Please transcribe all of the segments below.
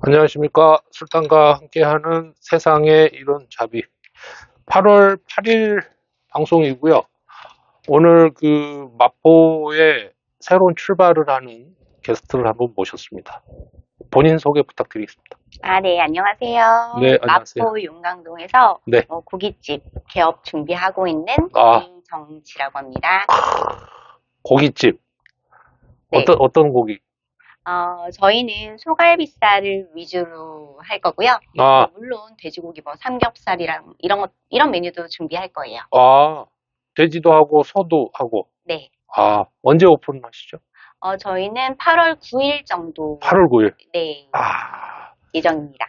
안녕하십니까. 술탄과 함께하는 세상의 이런 잡이. 8월 8일 방송이고요. 오늘 그 마포에 새로운 출발을 하는 게스트를 한분 모셨습니다. 본인 소개 부탁드리겠습니다. 네, 안녕하세요. 네, 안녕하세요. 마포 용강동에서 네. 고깃집 개업 준비하고 있는 김정지라고 합니다. 고깃집. 네. 어떤 고기? 저희는 소갈비살을 위주로 할 거고요. 물론 돼지고기 삼겹살이랑 이런 메뉴도 준비할 거예요. 돼지도 하고 소도 하고. 네. 언제 오픈하시죠? 저희는 8월 9일 정도. 8월 9일. 네. 예정입니다.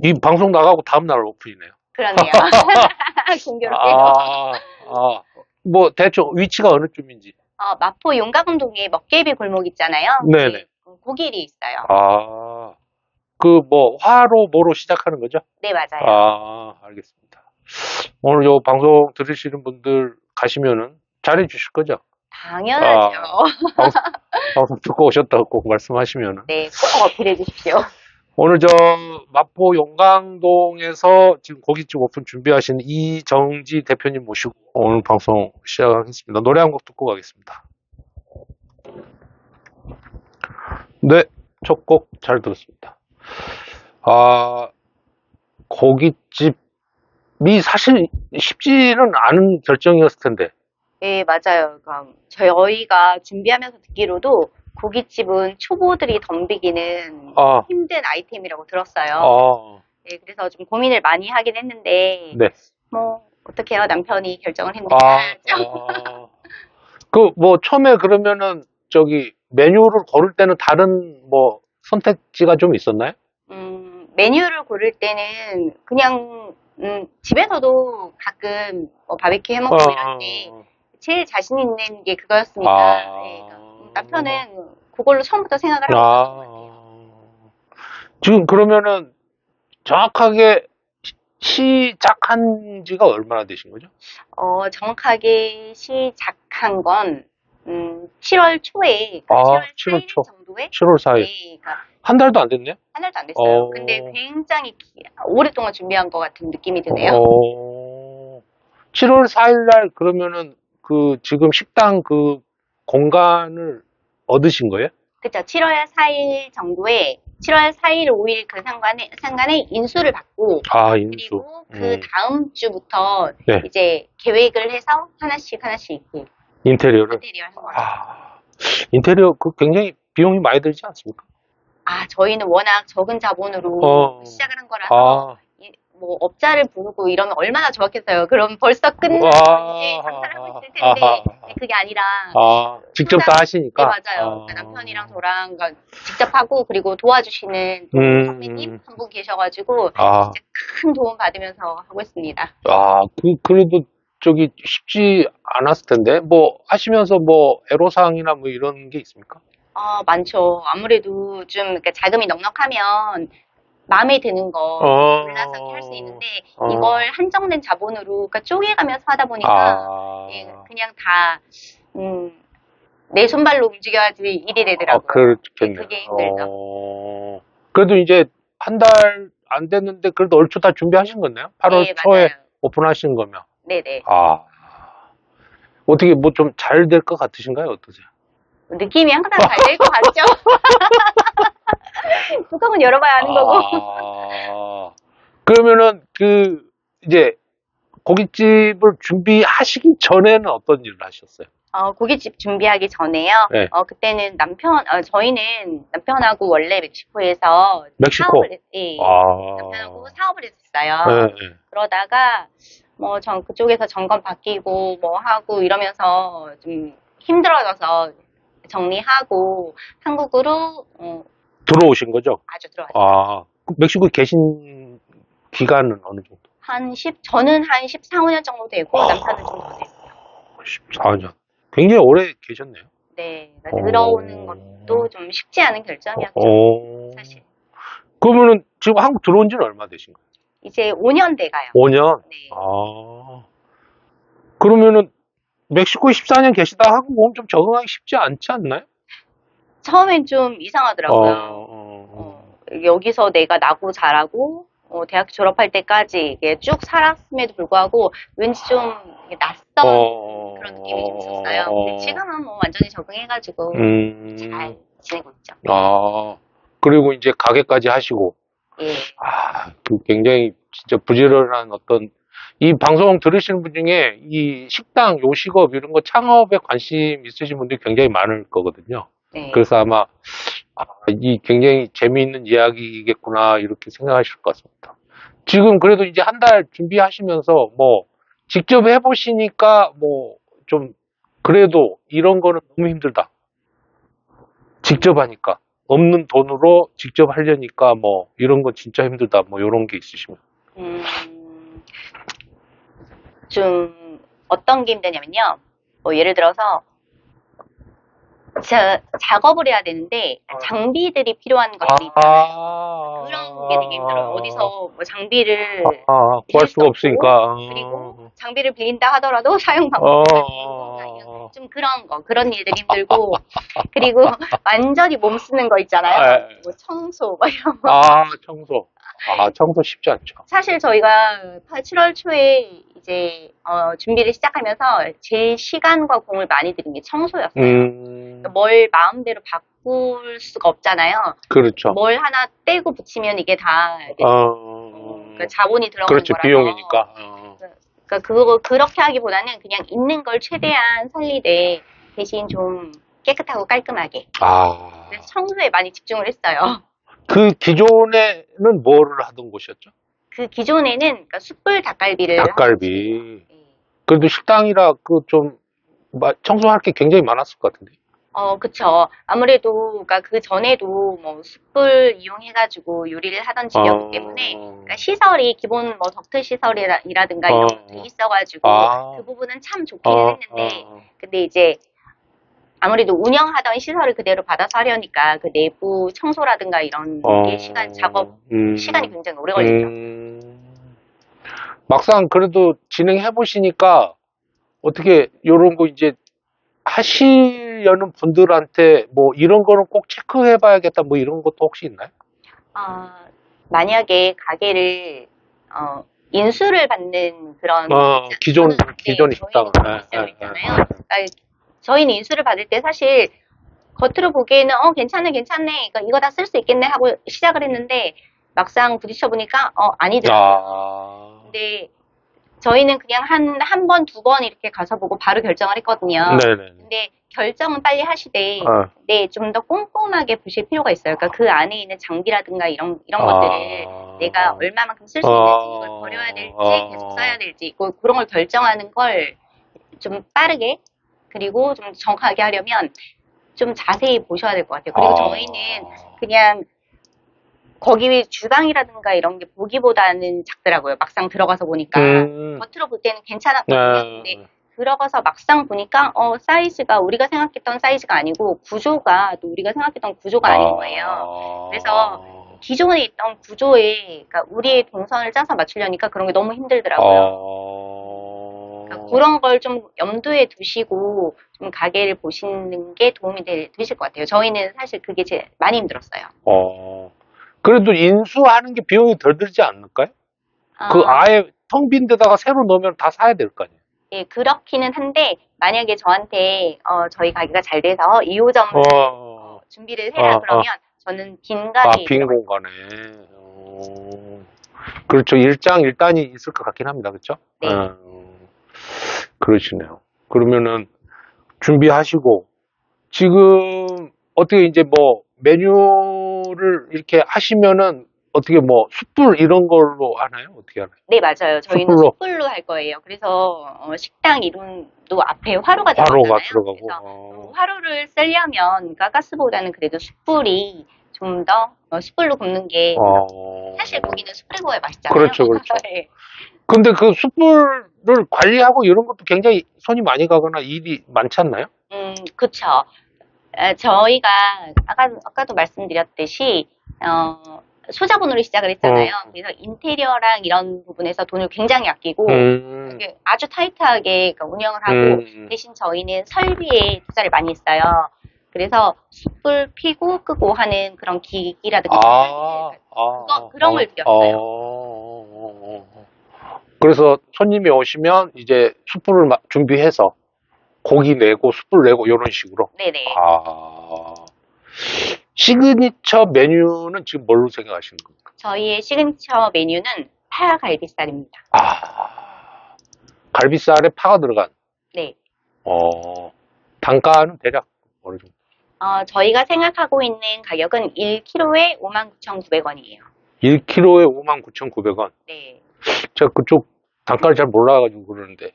이 방송 나가고 다음날 오픈이네요. 그러네요. 공교롭게도. 뭐 대충 위치가 어느 쪽인지. 마포 용강동에 먹개비 골목 있잖아요. 네네. 고길이 있어요. 화로 뭐로 시작하는 거죠? 네, 맞아요. 알겠습니다. 오늘 요 방송 들으시는 분들 가시면은 잘해 주실 거죠? 당연하죠. 방송 듣고 오셨다고 꼭 말씀하시면은. 네, 꼭 어필해 주십시오. 오늘 마포 용강동에서 지금 고깃집 오픈 준비하시는 이정지 대표님 모시고 오늘 방송 시작하겠습니다. 노래 한 곡 듣고 가겠습니다. 네, 첫 곡 잘 들었습니다. 고깃집이 사실 쉽지는 않은 결정이었을 텐데. 네, 맞아요. 저희가 준비하면서 듣기로도 고깃집은 초보들이 덤비기는 힘든 아이템이라고 들었어요. 네, 그래서 좀 고민을 많이 하긴 했는데, 네. 어떻게 해요? 남편이 결정을 했는데. 처음에 그러면은, 메뉴를 고를 때는 다른, 선택지가 좀 있었나요? 메뉴를 고를 때는 그냥, 집에서도 가끔 바비큐 해 먹고 이런데, 제일 자신 있는 게 그거였으니까, 네, 남편은 그걸로 처음부터 생각을 하고 있었던 것 같아요. 지금 그러면은 정확하게 시작한 지가 얼마나 되신 거죠? 정확하게 시작한 건 7월 초에 7월 4일 정도에 7월 4일. 네, 한 달도 안 됐네요? 한 달도 안 됐어요. 근데 굉장히 오랫동안 준비한 것 같은 느낌이 드네요. 7월 4일 날 그러면은 지금 식당 공간을 얻으신 거예요? 그렇죠. 7월 4일 정도에 7월 4일, 5일 그 상간에 인수를 받고 인수. 그리고 그 다음 주부터 네. 이제 계획을 해서 하나씩 있게 인테리어를 한 거죠. 인테리어 굉장히 비용이 많이 들지 않습니까? 저희는 워낙 적은 자본으로 시작을 한 거라서 업자를 부르고 이러면 얼마나 좋았겠어요. 그럼 벌써 끝나고 이제 장사하고 있을 텐데 그게 아니라 직접 다 하시니까. 네, 맞아요. 남편이랑 저랑 직접 하고 그리고 도와주시는 선배님 한 분 계셔가지고 진짜 큰 도움 받으면서 하고 있습니다. 그래도 쉽지 않았을 텐데 하시면서 애로사항이나 이런 게 있습니까? 많죠. 아무래도 좀 자금이 넉넉하면 마음에 드는 거 골라서 할 수 있는데 이걸 한정된 자본으로 쪼개가면서 하다 보니까 그냥 다 내 손발로 움직여야지 일이 되더라고요. 그렇겠네요. 그게 힘들죠. 그래도 이제 한 달 안 됐는데 그래도 얼추 다 준비하신 거네요? 8월 초에 맞아요. 오픈하신 거면. 네네. 어떻게 좀 잘 될 것 같으신가요? 어떠세요? 느낌이 항상 잘 될 것 같죠? 뚜껑은 열어봐야 하는 거고. 그러면은 이제 고깃집을 준비하시기 전에는 어떤 일을 하셨어요? 고깃집 준비하기 전에요. 네. 그때는 저희는 남편하고 원래 멕시코에서 멕시코? 남편하고 사업을 했었어요. 네. 그러다가 그쪽에서 점검 바뀌고 하고 이러면서 좀 힘들어져서 정리하고 한국으로 들어오신 거죠? 들어왔어요. 멕시코에 계신 기간은 어느 정도? 저는 한 14, 15년 정도 되고 남편은 좀 더 됐어요. 14년. 굉장히 오래 계셨네요. 네. 들어오는 것도 좀 쉽지 않은 결정이었죠. 사실. 그러면은 지금 한국 들어온 지는 얼마 되신 거예요? 이제 5년 돼가요. 5년? 네. 그러면은 멕시코에 14년 계시다 한국 오면 좀 적응하기 쉽지 않지 않나요? 처음엔 좀 이상하더라고요. 여기서 내가 나고 자라고 대학 졸업할 때까지 이게 쭉 살았음에도 불구하고 왠지 좀 낯선 그런 느낌이 좀 있었어요. 근데 지금은 뭐 완전히 적응해가지고 잘 지내고 있죠. 그리고 이제 가게까지 하시고. 예. 그 굉장히 진짜 부지런한 어떤, 이 방송 들으시는 분 중에 이 식당, 요식업 이런 거 창업에 관심 있으신 분들이 굉장히 많을 거거든요. 네. 그래서 아마 이 굉장히 재미있는 이야기겠구나 이렇게 생각하실 것 같습니다. 지금 그래도 이제 한 달 준비하시면서 뭐 직접 해보시니까 뭐 좀 그래도 이런 거는 너무 힘들다. 직접 하니까. 없는 돈으로 직접 하려니까 뭐 이런 거 진짜 힘들다. 뭐 이런 게 있으시면. 좀 어떤 게 힘드냐면요. 뭐 예를 들어서 작업을 해야 되는데 장비들이 필요한 것들이 있잖아요. 그런 게 되게 힘들어요. 어디서 뭐 장비를 구할 수가 없으니까. 그리고 장비를 빌린다 하더라도 사용 방법이 좀 그런 일들이 힘들고 그리고 완전히 몸 쓰는 거 있잖아요. 뭐 청소 막 이런 거. 청소. 청소 쉽지 않죠. 사실 저희가 7월 초에 이제 준비를 시작하면서 제일 시간과 공을 많이 들인 게 청소였어요. 뭘 마음대로 바꿀 수가 없잖아요. 그렇죠. 뭘 하나 떼고 붙이면 이게 다 그러니까 자본이 들어가는 그렇죠. 거라서. 비용이니까. 그러니까 그렇게 하기보다는 그냥 있는 걸 최대한 살리되 대신 좀 깨끗하고 깔끔하게. 그래서 청소에 많이 집중을 했어요. 그 기존에는 뭐를 하던 곳이었죠? 그 기존에는 그러니까 숯불 닭갈비를 닭갈비. 그래도 식당이라 그 좀 청소할 게 굉장히 많았을 것 같은데. 그쵸. 아무래도 그러니까 그 전에도 뭐 숯불 이용해가지고 요리를 하던 집이었기 때문에 그러니까 시설이 기본 뭐 덕트 시설이라든가 이런 것들이 있어가지고 그 부분은 참 좋기는 했는데 근데 이제 아무래도 운영하던 시설을 그대로 받아서 하려니까 그 내부 청소라든가 이런 게 작업 시간이 굉장히 오래 걸리죠. 막상 그래도 진행해 보시니까 어떻게 요런 거 이제 하시려는 분들한테 뭐 이런 거는 꼭 체크해 봐야겠다 뭐 이런 것도 혹시 있나요? 만약에 가게를 인수를 받는 그런 기존 식당은 있잖아요. 저희는 인수를 받을 때 사실 겉으로 보기에는 괜찮네 그러니까 이거 다 쓸 수 있겠네 하고 시작을 했는데 막상 부딪혀 보니까 아니더라고요. 근데 저희는 그냥 한 번, 두 번 이렇게 가서 보고 바로 결정을 했거든요. 네네. 근데 결정은 빨리 하시되, 네, 좀 더 꼼꼼하게 보실 필요가 있어요. 그러니까 그 안에 있는 장비라든가 이런 것들을 내가 얼마만큼 쓸 수 있는지, 이걸 버려야 될지, 계속 써야 될지, 그런 걸 결정하는 걸 좀 빠르게, 그리고 좀 정확하게 하려면 좀 자세히 보셔야 될 것 같아요. 그리고 저희는 그냥 거기 주방이라든가 이런 게 보기보다는 작더라고요. 막상 들어가서 보니까 겉으로 볼 때는 괜찮았거든요. 근데 들어가서 막상 보니까 사이즈가 우리가 생각했던 사이즈가 아니고 구조가 또 우리가 생각했던 구조가 아닌 거예요. 그래서 기존에 있던 구조에 그러니까 우리의 동선을 짜서 맞추려니까 그런 게 너무 힘들더라고요. 그러니까 그런 걸 좀 염두에 두시고 좀 가게를 보시는 게 도움이 되실 것 같아요. 저희는 사실 그게 제일 많이 힘들었어요. 그래도 인수하는 게 비용이 덜 들지 않을까요? 아예 텅 빈 데다가 새로 넣으면 다 사야 될 거 아니에요? 예, 그렇기는 한데 만약에 저한테 저희 가게가 잘 돼서 2호점을 준비를 해라 그러면 저는 빈 가게에 빈 공간에. 그렇죠. 일장일단이 있을 것 같긴 합니다. 그렇죠? 네. 그러시네요. 그러면은 준비하시고 지금 어떻게 이제 뭐 메뉴를 이렇게 하시면은 어떻게 뭐 숯불 이런 걸로 하나요? 어떻게 하나요? 네, 맞아요. 저희는 숯불로 할 거예요. 그래서 식당 이름도 앞에 화로가 들어가잖아요. 그래서 화로를 쓰려면 가스보다는 그래도 숯불이 좀 더 숯불로 굽는 게 사실 고기는 숯불에 구워야 맛있잖아요. 그렇죠. 네. 근데 그 숯불을 관리하고 이런 것도 굉장히 손이 많이 가거나 일이 많지 않나요? 그쵸. 저희가 아까도 말씀드렸듯이 소자본으로 시작을 했잖아요. 그래서 인테리어랑 이런 부분에서 돈을 굉장히 아끼고 아주 타이트하게 운영을 하고 대신 저희는 설비에 투자를 많이 했어요. 그래서 숯불 피고 끄고 하는 그런 기기라든가 그런 걸 드렸어요. 그래서 손님이 오시면 이제 숯불을 준비해서 고기 내고 숯불 내고 이런 식으로. 네네. 시그니처 메뉴는 지금 뭘로 생각하시는 겁니까? 저희의 시그니처 메뉴는 파갈비살입니다. 갈비살에 파가 들어간. 네. 단가는 대략 어느 정도? 저희가 생각하고 있는 가격은 1kg에 59,900원이에요. 1kg에 59,900원? 네. 제가 그쪽 단가를 잘 몰라가지고 그러는데.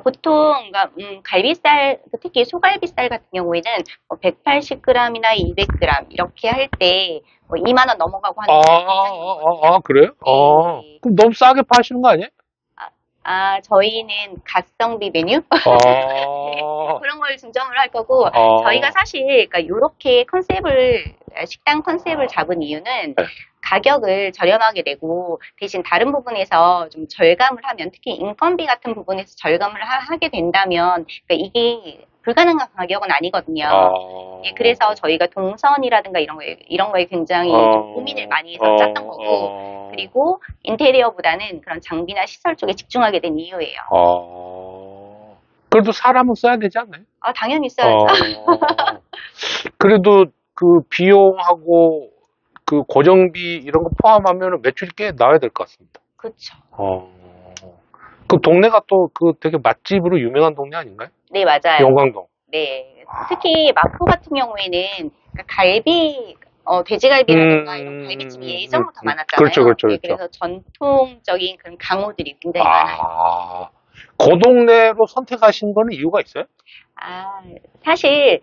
보통, 그러니까, 갈비살, 특히 소갈비살 같은 경우에는 180g이나 200g 이렇게 할 때 2만 원 넘어가고 하는. 그래요? 네. 그럼 너무 싸게 파시는 거 아니에요? 저희는 가성비 메뉴? 네, 그런 걸 중점으로 할 거고, 저희가 사실, 그러니까 요렇게 식당 컨셉을 잡은 이유는 가격을 저렴하게 내고, 대신 다른 부분에서 좀 절감을 하면, 특히 인건비 같은 부분에서 절감을 하게 된다면, 그러니까 이게 불가능한 가격은 아니거든요. 예, 그래서 저희가 동선이라든가 이런 거에 굉장히 좀 고민을 많이 해서 짰던 거고, 그리고 인테리어보다는 그런 장비나 시설 쪽에 집중하게 된 이유예요. 그래도 사람은 써야 되지 않나요? 당연히 써야죠. 그래도 그 비용하고 그 고정비 이런 거 포함하면 매출이 꽤 나와야 될 것 같습니다. 그렇죠. 그 동네가 또 그 되게 맛집으로 유명한 동네 아닌가요? 네, 맞아요. 용광동. 네. 특히 마포 같은 경우에는 돼지갈비라든가 이런 갈비집이 예전부터 많았잖아요. 그렇죠. 네, 그래서 전통적인 그런 강호들이 굉장히 많아요. 그 동네로 선택하신 거는 이유가 있어요? 사실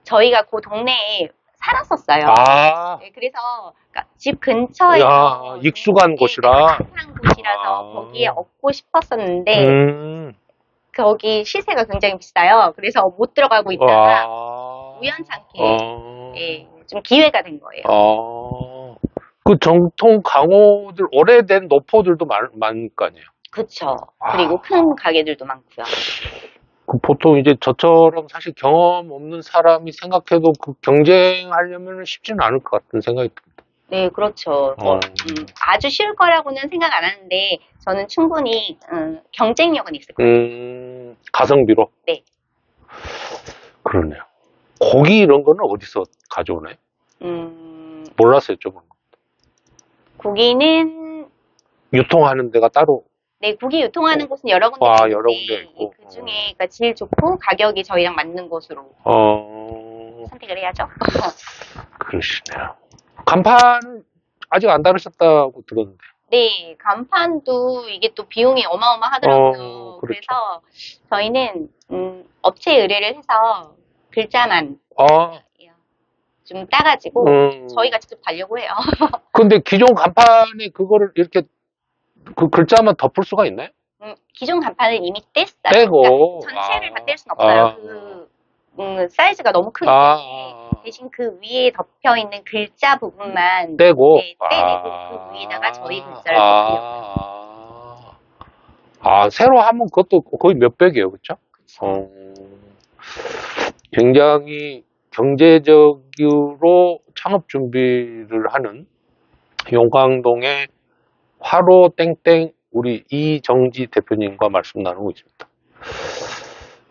저희가 그 동네에 살았었어요. 네, 그래서 그러니까 집 근처에 익숙한 곳이라. 핫한 곳이라서 거기에 얻고 싶었었는데 거기 시세가 굉장히 비싸요. 그래서 못 들어가고 있다가 우연찮게 좀 기회가 된 거예요. 그 정통 강호들 오래된 노포들도 많을 거 아니에요? 그렇죠. 그리고 큰 가게들도 많고요. 보통 이제 저처럼 사실 경험 없는 사람이 생각해도 그 경쟁하려면 쉽지는 않을 것 같은 생각이 듭니다. 네, 그렇죠. 아주 쉬울 거라고는 생각 안 하는데 저는 충분히 경쟁력은 있을 거예요. 가성비로? 네. 그러네요. 고기 이런 거는 어디서 가져오나요? 몰랐어요, 좀. 고기는 유통하는 데가 따로. 네, 고기 유통하는 곳은 여러 군데 여러 군데 있고. 그 중에 그러니까 질 좋고 가격이 저희랑 맞는 곳으로 선택을 해야죠. 그러시네요. 간판은 아직 안 다루셨다고 들었는데. 네, 간판도 이게 또 비용이 어마어마하더라고요. 그래서 저희는 업체 의뢰를 해서 글자만 좀 따가지고 저희가 직접 달려고 해요. 근데 기존 간판에 그거를 이렇게 그 글자만 덮을 수가 있나요? 기존 간판을 이미 뗐어요. 떼고 그러니까 전체를 다 뗄 순 없어요. 사이즈가 너무 크기 때문에 대신 그 위에 덮여 있는 글자 부분만 떼고 떼내고 그 위에다가 저희 글자를 덮으려고요. 새로 하면 그것도 거의 몇백이에요, 그렇죠? 굉장히 경제적으로 창업 준비를 하는 용광동의 화로 땡땡 우리 이정지 대표님과 말씀 나누고 있습니다.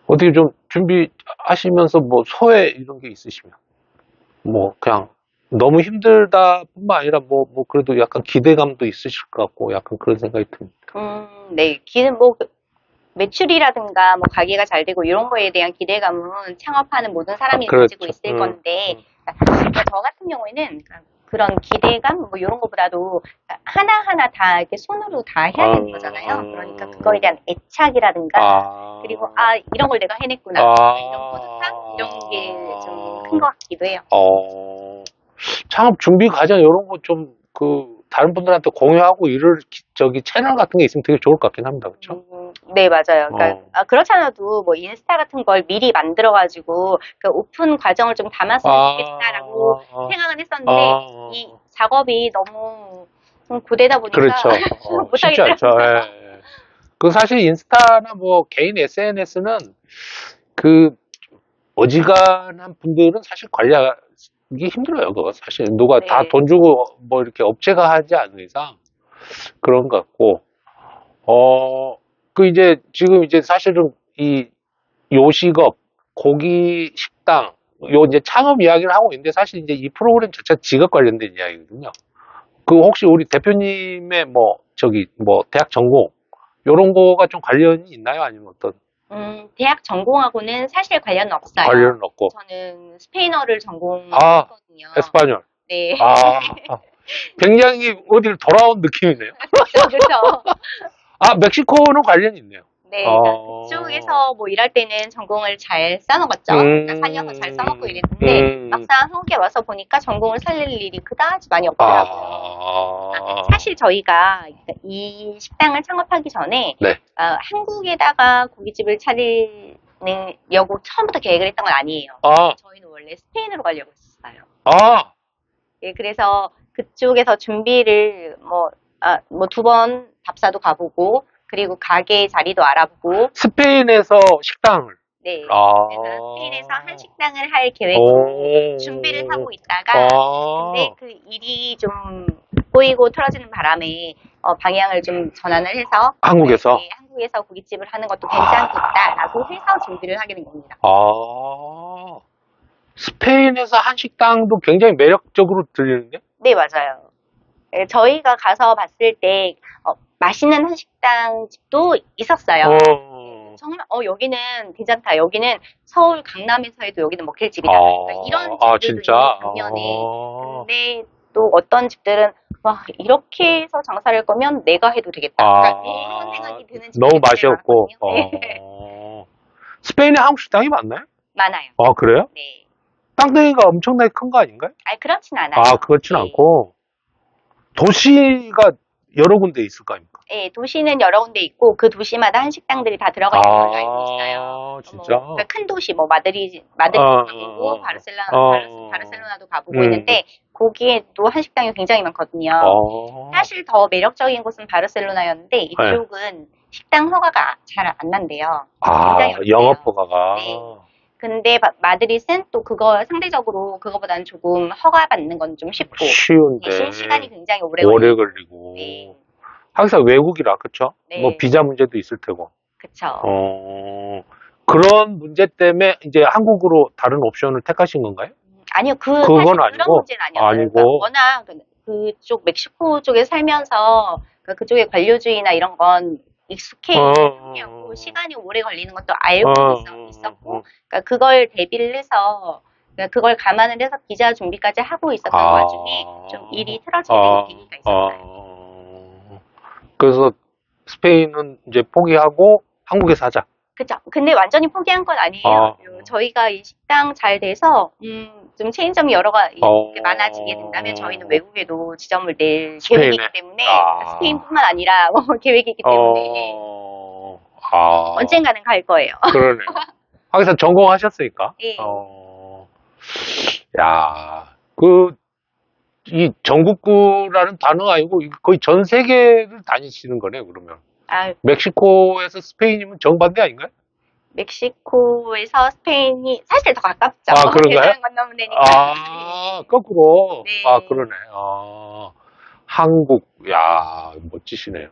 어떻게 좀 준비하시면서 뭐 소회 이런 게 있으시면 뭐 그냥 너무 힘들다 뿐만 아니라 뭐 그래도 약간 기대감도 있으실 것 같고 약간 그런 생각이 듭니다. 네, 매출이라든가 뭐 가게가 잘 되고 이런 거에 대한 기대감은 창업하는 모든 사람이 가지고 있을 건데 그러니까 저 같은 경우에는 그런 기대감 뭐 이런 거보다도 하나하나 다 이렇게 손으로 다 해야 되는 거잖아요. 그러니까 그거에 대한 애착이라든가 그리고 이런 걸 내가 해냈구나 이런 뿌듯함 이런 게 좀 큰 것 같기도 해요. 창업 준비 과정 이런 거 좀 다른 분들한테 공유하고 이럴 채널 같은 게 있으면 되게 좋을 것 같긴 합니다. 그렇죠? 네, 맞아요. 그러니까 그렇잖아도 뭐 인스타 같은 걸 미리 만들어가지고 그 오픈 과정을 좀 담았으면 좋겠다라고 생각은 했었는데 이 작업이 너무 고되다 보니까 그렇죠. 쉽지 않죠. 그 사실 인스타나 뭐 개인 SNS는 어지간한 분들은 사실 관리하기 힘들어요. 그거 사실 누가 네. 다 돈 주고 뭐 이렇게 업체가 하지 않는 이상 그런 것 같고, 그 이제 지금 이제 사실은 이 요식업, 고기 식당, 요 이제 창업 이야기를 하고 있는데 사실 이제 이 프로그램 자체가 직업 관련된 이야기거든요. 그 혹시 우리 대표님의 뭐 저기 뭐 대학 전공 요런 거가 좀 관련이 있나요? 아니면 어떤 대학 전공하고는 사실 관련은 없어요. 관련은 없고? 저는 스페인어를 아, 전공했거든요. 에스파뇰. 네. 아, 굉장히 어디를 돌아온 느낌이네요. 그렇죠. 아, 멕시코는 관련이 있네요. 네, 그러니까 그쪽에서 뭐 일할 때는 전공을 잘 써먹었죠. 그러니까 살려서 잘 써먹고 이랬는데 막상 한국에 와서 보니까 전공을 살릴 일이 그다지 많이 없더라고요. 사실 저희가 이 식당을 창업하기 전에 네. 한국에다가 고깃집을 차리려고 처음부터 계획을 했던 건 아니에요. 저희는 원래 스페인으로 가려고 했었어요. 예, 그래서 그쪽에서 준비를 뭐 2번 답사도 가보고 그리고 가게 자리도 알아보고 스페인에서 식당을. 네. 그래서 스페인에서 한식당을 할 계획으로 준비를 하고 있다가 근데 그 일이 좀 꼬이고 틀어지는 바람에 방향을 좀 전환을 해서 한국에서? 네, 한국에서 고깃집을 하는 것도 괜찮겠다라고 해서 준비를 하게 된 겁니다. 스페인에서 한식당도 굉장히 매력적으로 들리는데? 네, 맞아요. 네, 저희가 가서 봤을 때 맛있는 한식당 집도 있었어요. 정말 여기는 괜찮다. 여기는 서울 강남에서 해도 여기는 먹힐 집이다. 그러니까 이런 집들도 진짜? 있는 반면에 근데 또 어떤 집들은 와 이렇게 해서 장사를 할 거면 내가 해도 되겠다. 그러니까 이런 생각이 드는 집들이 너무 맛이 없고. 네. 스페인에 한국 식당이 많나요? 많아요. 그래요? 네. 땅덩이가 엄청나게 큰 거 아닌가요? 그렇진 않아요. 그렇진 네. 않고 도시가 여러 군데 있을 거 아닙니까? 네, 도시는 여러 군데 있고 그 도시마다 한식당들이 다 들어가 있는 걸로 알고 있어요. 진짜? 그러니까 큰 도시 뭐 마드리드 가보고 바르셀로나도 가보고 있는데 거기에도 한식당이 굉장히 많거든요. 사실 더 매력적인 곳은 바르셀로나였는데 이쪽은 식당 허가가 잘 안 난대요. 영업 허가가. 네. 근데 마드리드는 또 그거 상대적으로 그거보다는 조금 허가 받는 건 좀 쉽고 쉬운데 대신 시간이 굉장히 오래 걸리고. 네. 항상 외국이라 그쵸? 네. 뭐 비자 문제도 있을 테고. 그쵸. 그런 문제 때문에 이제 한국으로 다른 옵션을 택하신 건가요? 아니요, 그건 사실 아니고? 그런 문제는 아니었어요. 그러니까 워낙 그쪽 멕시코 쪽에 살면서 그쪽의 관료주의나 이런 건 익숙해 있고 시간이 오래 걸리는 것도 알고 있었고 그러니까 그걸 대비를 해서 그러니까 그걸 감안을 해서 비자 준비까지 하고 있었던 와중에 좀 일이 틀어지는 계기가 있었어요. 그래서 스페인은 이제 포기하고 한국에서 하자. 그쵸. 근데 완전히 포기한 건 아니에요. 저희가 이 식당 잘 돼서, 좀 체인점이 여러 가지 많아지게 된다면 저희는 외국에도 지점을 낼 계획이기 때문에, 스페인뿐만 아니라 계획이기 때문에, 언젠가는 갈 거예요. 그러네. 하기사 전공하셨으니까. 네. 이 전국구라는 단어가 아니고 거의 전 세계를 다니시는 거네요, 그러면. 멕시코에서 스페인이면 정반대 아닌가요? 멕시코에서 스페인이 사실 더 가깝죠. 그런가요? 대서양 건너면 되니까. 거꾸로. 네. 그러네. 한국, 멋지시네요.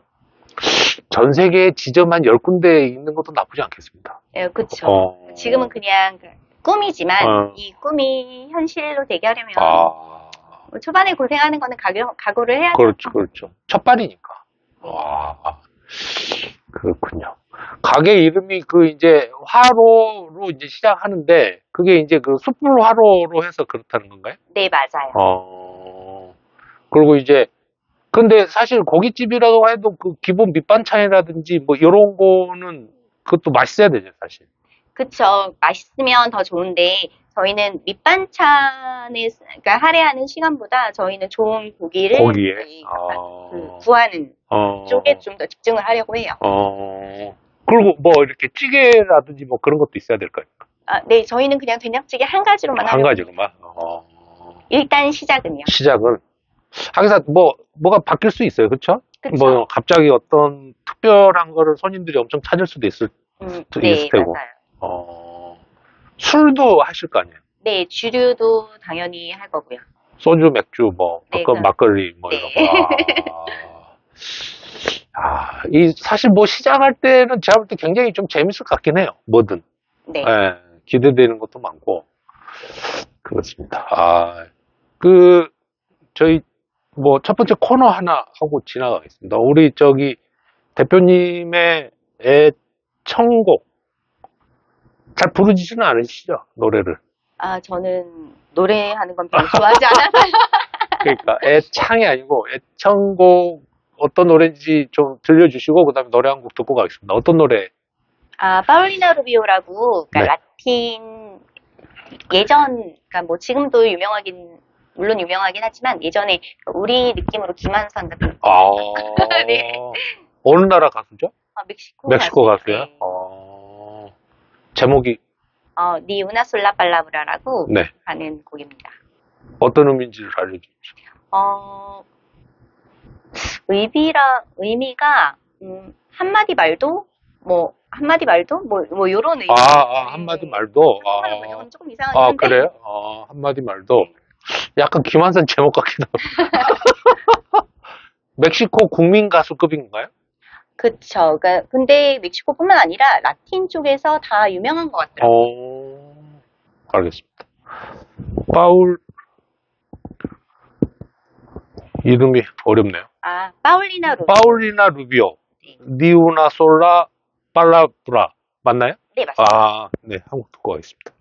전 세계에 지점 한 10군데 있는 것도 나쁘지 않겠습니다. 네, 그쵸. 지금은 그냥 꿈이지만, 이 꿈이 현실로 되게 하려면, 초반에 고생하는 거는 각오를 해야죠. 그렇죠. 첫발이니까. 그렇군요. 가게 이름이 이제 화로로 이제 시작하는데, 그게 이제 숯불 화로로 해서 그렇다는 건가요? 네, 맞아요. 그리고 이제, 근데 사실 고깃집이라고 해도 기본 밑반찬이라든지 뭐 이런 거는 그것도 맛있어야 되죠, 사실. 그쵸. 맛있으면 더 좋은데, 저희는 밑반찬에, 그러니까 할애하는 시간보다 저희는 좋은 고기를 구하는 쪽에 좀 더 집중을 하려고 해요. 그리고 뭐 이렇게 찌개라든지 뭐 그런 것도 있어야 될 거 아닙니까? 네, 저희는 그냥 된장찌개 한 가지로만 하려고. 한 가지로만? 일단 시작은요. 시작은? 하기사 뭐가 바뀔 수 있어요, 그쵸? 그쵸. 뭐 갑자기 어떤 특별한 거를 손님들이 엄청 찾을 수도 있을 네, 테고. 맞아요. 술도 하실 거 아니에요? 네, 주류도 당연히 할 거고요. 소주, 맥주, 뭐, 네, 막걸리, 뭐, 네. 이런 거. 사실 뭐 시작할 때는 제가 볼 때 굉장히 좀 재밌을 것 같긴 해요. 뭐든. 네. 예, 기대되는 것도 많고. 그렇습니다. 저희, 뭐, 첫 번째 코너 하나 하고 지나가겠습니다. 우리 대표님의 애청곡. 잘 부르지는 않으시죠? 노래를. 저는 노래하는 건 별로 좋아하지 않아서요. 그러니까 애창이 아니고 애청곡 어떤 노래인지 좀 들려주시고 그다음에 노래 한 곡 듣고 가겠습니다. 어떤 노래? 파울리나 루비오라고, 그러니까 네. 라틴, 그러니까 뭐 지금도 물론 유명하긴 하지만 예전에 우리 느낌으로 김한선 같은 느낌. 네. 어느 나라 가수죠? 멕시코 가수예요? 네. 제목이 니 우나 솔라 팔라브라라고 네. 하는 곡입니다. 어떤 의미인지를 알려주십시오. 의미가 한마디 말도 뭐 요런 의미. 한마디 말도. 이건 조금 이상하긴 한데. 그래요? 한마디 말도. 약간 김한선 제목 같기도 하고. 멕시코 국민 가수급인가요? 그쵸. 그러니까 근데 멕시코뿐만 아니라 라틴 쪽에서 다 유명한 것 같더라고요. 알겠습니다. 이름이 어렵네요. 파울리나 루비오. 네. 니우나 솔라 팔라브라 맞나요? 네, 맞습니다. 네, 한국 듣고 가겠습니다.